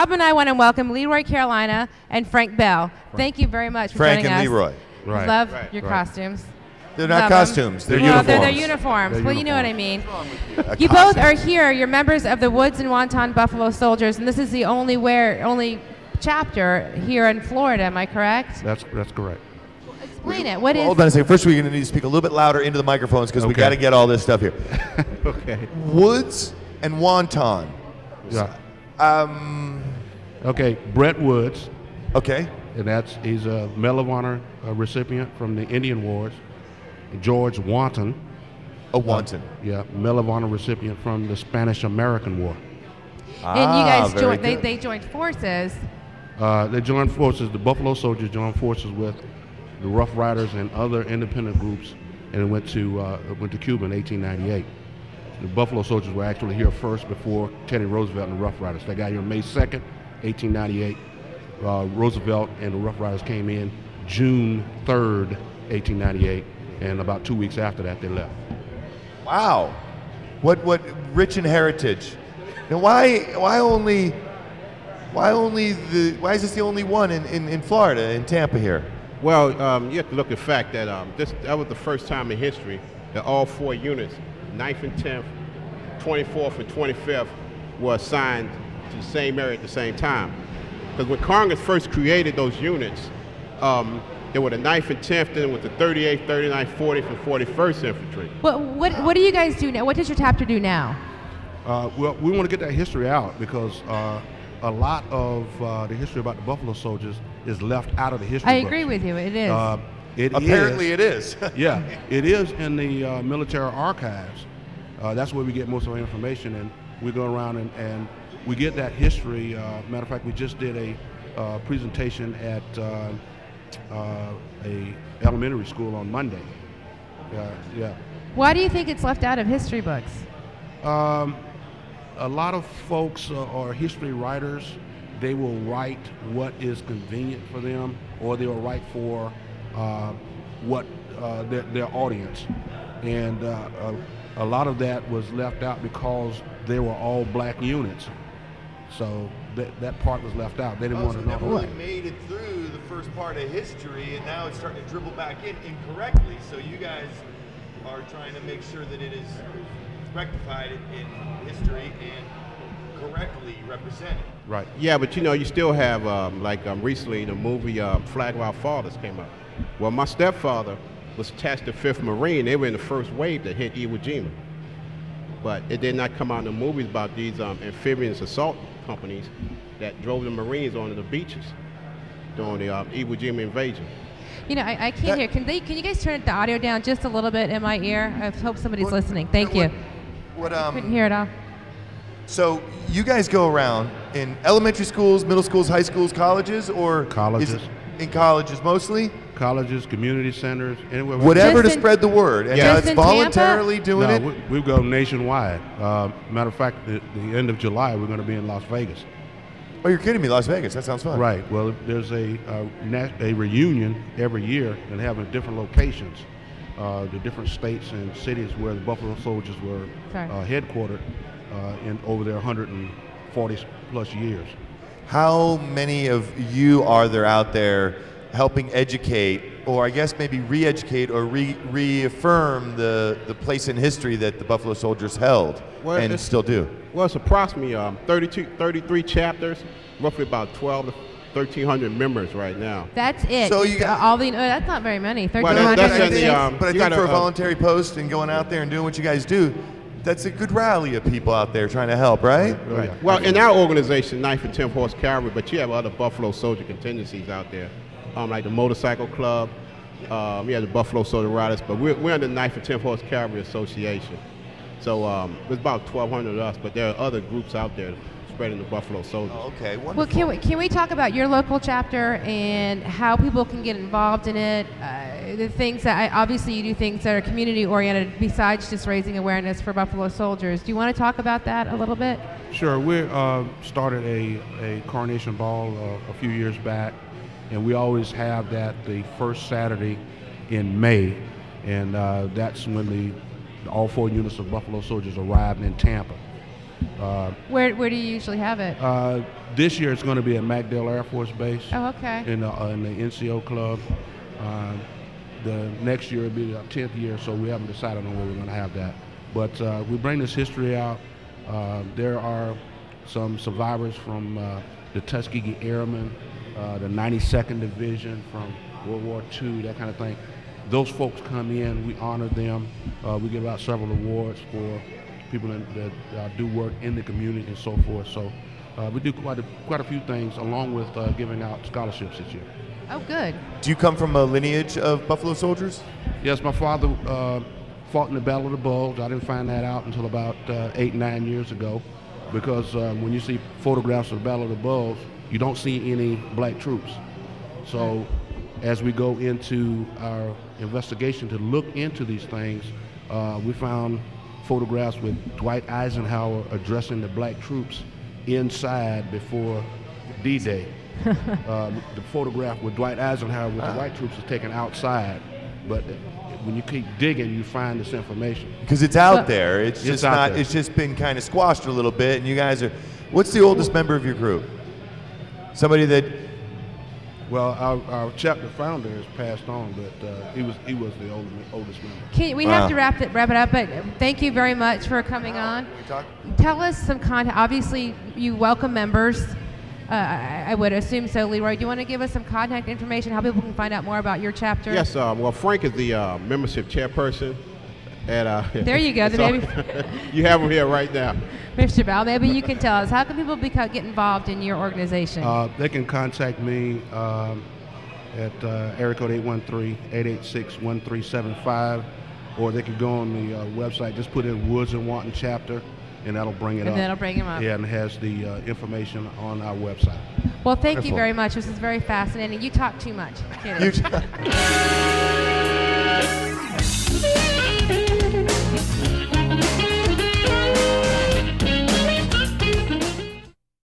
Rob and I want to welcome Leroy Carolina and Frank Bell. Thank you very much for Frank joining us. and Leroy. Right. Love your costumes. They're not Love costumes. them. They're Well, uniforms. they're uniforms. Well, you know what I mean. A You costume. both are here. You're members of the Woods and Wonton Buffalo Soldiers, and this is the only chapter here in Florida. Am I correct? That's correct. Explain it. What is? Hold on a second. First, we're going to need to speak a little bit louder into the microphones because we Okay. got to get all this stuff here. Okay. Woods and Wonton. Yeah. Um. Okay. Brett Woods, Okay. and he's a Medal of Honor recipient from the Indian Wars. George Wanton. A Wonton. Yeah, Medal of Honor recipient from the Spanish-American War. And you guys very joined. good. They joined forces. They joined forces. The Buffalo Soldiers joined forces with the Rough Riders and other independent groups, and it went to Cuba in 1898. The Buffalo Soldiers were actually here first before Teddy Roosevelt and the Rough Riders. They got here May 2nd, 1898. Roosevelt and the Rough Riders came in June 3rd, 1898, and about 2 weeks after that they left. Wow. What rich in heritage. Now why is this the only one in Florida, in Tampa here? Well, you have to look at the fact that that was the first time in history that all 4 units, 9th and 10th, 24th and 25th, were assigned to the same area at the same time. Because when Congress first created those units, there were the 9th and 10th, then with the 38th, 39th, 40th, and 41st Infantry. What do you guys do now? What does your chapter do now? Well, we want to get that history out because a lot of the history about the Buffalo Soldiers is left out of the history I books. agree with you. It is. Apparently it is. Yeah, it is in the military archives. That's where we get most of our information, and we go around and we get that history. Matter of fact, we just did a presentation at a elementary school on Monday. Yeah. Why do you think it's left out of history books? A lot of folks are history writers. They will write what is convenient for them, or they will write for what their audience. And a lot of that was left out because they were all black units. So that part was left out. They didn't want to know. Never really made it through the first part of history, and now it's starting to dribble back in incorrectly. So you guys are trying to make sure that it is rectified in history and correctly represented. Right. Yeah, but you still have, recently the movie Flag of Our Fathers came out. Well, my stepfather was attached to 5th Marine. They were in the first wave that hit Iwo Jima. But it did not come out in the movies about these amphibious assault companies that drove the Marines onto the beaches during the Iwo Jima invasion. I can't hear. Can you guys turn the audio down just a little bit in my ear? I hope somebody's listening. Thank you. Couldn't hear it all. So you guys go around in elementary schools, middle schools, high schools, colleges, or Colleges. is it in colleges mostly? Colleges, community centers, anywhere. Whatever Just to in- spread the word, and Just it's in Tampa? voluntarily doing it. We go nationwide. Matter of fact, the end of July, we're going to be in Las Vegas. Oh, you're kidding me! Las Vegas. That sounds fun. Right. Well, there's a reunion every year and having different locations, the different states and cities where the Buffalo Soldiers were headquartered in over their 140 plus years. How many of you are there out there helping educate, or I guess maybe re-educate or reaffirm the place in history that the Buffalo Soldiers held and still do? Well, it's approximately 33 chapters, roughly about 12 to 1,300 members right now. That's it. So you got- all the. That's not very many. Well, 1,300. that's in the, But I you think gotta, for a voluntary post and going out there and doing what you guys do, that's a good rally of people out there trying to help, right? Right. Well, in our organization, 9th and 10th Horse Cavalry, but you have other Buffalo Soldier contingencies out there, like the Motorcycle Club. We have the Buffalo Soldier Riders, but we're under the 9th and 10th Horse Cavalry Association. So there's about 1,200 of us, but there are other groups out there spreading the Buffalo Soldiers. Oh, okay, wonderful. Well, can we talk about your local chapter and how people can get involved in it? The things that obviously you do things that are community oriented besides just raising awareness for Buffalo Soldiers. Do you want to talk about that a little bit? Sure. We started a coronation ball a few years back, and we always have that the first Saturday in May, and that's when all 4 units of Buffalo Soldiers arrived in Tampa. Where do you usually have it? This year it's going to be at MacDill Air Force Base. Oh, okay. In the NCO club. The next year will be our 10th year, so we haven't decided on where we're going to have that. But we bring this history out. There are some survivors from the Tuskegee Airmen, the 92nd Division from World War II, that kind of thing. Those folks come in, we honor them. We give out several awards for people that do work in the community and so forth. So we do quite a few things, along with giving out scholarships this year. Oh, good. Do you come from a lineage of Buffalo Soldiers? Yes, my father fought in the Battle of the Bulge. I didn't find that out until about 8-9 years ago, because when you see photographs of the Battle of the Bulge, you don't see any black troops. So as we go into our investigation to look into these things, we found photographs with Dwight Eisenhower addressing the black troops inside before D-Day. The photograph with Dwight Eisenhower with the white troops is taken outside, but when you keep digging, you find this information. Because it's out there. It's just out there. It's just been kind of squashed a little bit, and you guys are. What's the oldest member of your group? Somebody that. Well, our chapter founder has passed on, but he was the oldest member. We have to wrap it up, but thank you very much for coming on. Tell us some content. Obviously, you welcome members. I would assume so. Leroy, do you want to give us some contact information, how people can find out more about your chapter? Yes, well, Frank is the membership chairperson. There you go. You have him here right now. Mr. Bell, maybe you can tell us, how can people get involved in your organization? They can contact me at area code 813-886-1375, or they can go on the website, just put in Woods and Wanton Chapter, and that'll bring it up. And that'll bring him up. Yeah, and it has the information on our website. Well, thank you very much. This is very fascinating. You talk too much. Kidding.